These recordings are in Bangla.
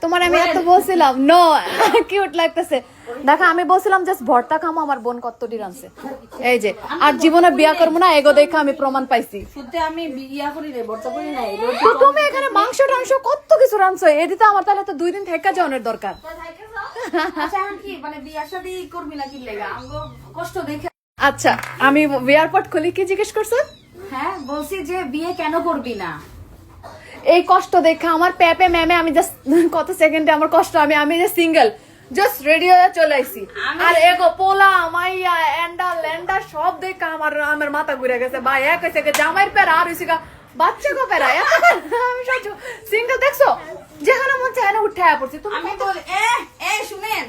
তোমার আমি এত বলছিলাম নো কিউট লাগতেছে দেখো আমি বলছিলাম জাস্ট ভর্তা খামো আমার বোন কতটি রানছে এই যে আর জীবনে বিয়া করবো না এগো দেখে আমি প্রমাণ পাইছি শুনতে আমি বিয়া করি নাই ভর্তা করি নাই তো তুমি এখানে মাংস টাংস কত কিছু রানছো এদিকে আমার তাহলে তো 2 দিন থেকে যাওয়ার দরকার আচ্ছা এখন কি মানে বিয়ার সাথে করবি না কি লাগা আমগো কষ্ট দেখে আচ্ছা আমি এয়ারপোর্ট খুলি কি জিজ্ঞেস করছো হ্যাঁ বলছি যে বিয়ে কেন করবি না এই কষ্ট দেখে আমার পেপে ম্যামে আমি জাস্ট কত সেকেন্ডে আমার কষ্ট আমি যে সিঙ্গেল জাস্ট রেডি হয়ে চলে আইছি আর এগো পোলা মাইয়া এন্ডা ল্যান্ডা সব দেখে আমার মাথা ঘুরে গেছে ভাই এক হইছে যে জামাইয়ের পেরা আর হইছে বাচ্চা গো পেরা আমি সহ্য সিঙ্গেল দেখছো যেখানে মন চায় না উঠে পড়ছি তুমি আমি বলি এ শুনেন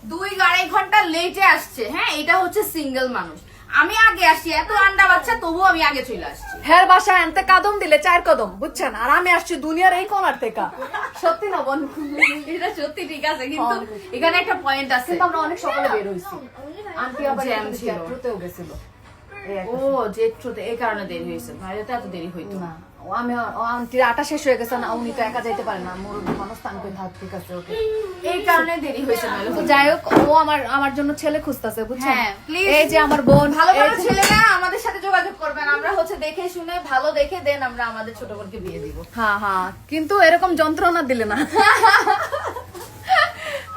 2-2.5 ঘন্টা লেটে আসছে হ্যাঁ এটা হচ্ছে সিঙ্গেল মানুষ আমি আগে আসছি এত আন্ডা বাচ্চা তবু আমি আগে চলে আসছি হের বাসা এনতে কদম দিলে 4 কদম বুঝছেন আর আমি আসছি দুনিয়ার এই কোণার থেকে সত্যি না বোন এটা সত্যি ঠিক আছে কিন্তু এখানে একটা পয়েন্ট আছে কিন্তু আমরা অনেক সকালে বের হইছি আন্টি আবার জ্যাম ছিল। জ্যামতেও গেছিল ও জেট্রোতে এই কারণে দেরি হয়েছে ভাইরে তো এত দেরি হইতো না না আমি আন্টির আটা শেষ হয়ে গেছে না উনি তো একা যাইতে পারে না মুরব্বী মানুষ স্থান করে থাক ঠিক আছে ওকে এই কারণে দেরি হয়েছে নাহলে তো যাই হোক ও আমার জন্য ছেলে খুঁজতেছে বুঝছেন হ্যাঁ, please। এই যে আমার বোন ভালো ভালো এই যে- ছেলে না আমাদের সাথে যোগাযোগ করবেন আমরা হচ্ছে দেখে শুনে ভালো দেখে দেন আমরা আমাদের ছোট বোনকে বিয়ে দিব হ্যাঁ হ্যাঁ কিন্তু এরকম যন্ত্রণা দিলে না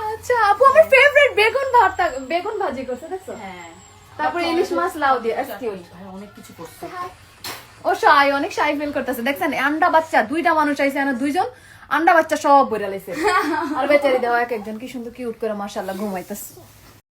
আচ্ছা আপু আমার ফেভারিট বেগুন ভাজি করছে দেখছো হ্যাঁ তারপরে ইলিশ মাছ লাউ দিয়ে কিউট ভাই অনেক কিছু করছে ও শাই অনেক শাই ফিল করতেছে দেখছেন আন্ডা বাচ্চা 2টা মানুষ আইছে না 2জন আন্ডা বাচ্চা সব বইরা লাইছে আর বেচারি দেওয়া এক একজন কি সুন্দর কিউট করে মাশাআল্লাহ ঘুমাইতেছে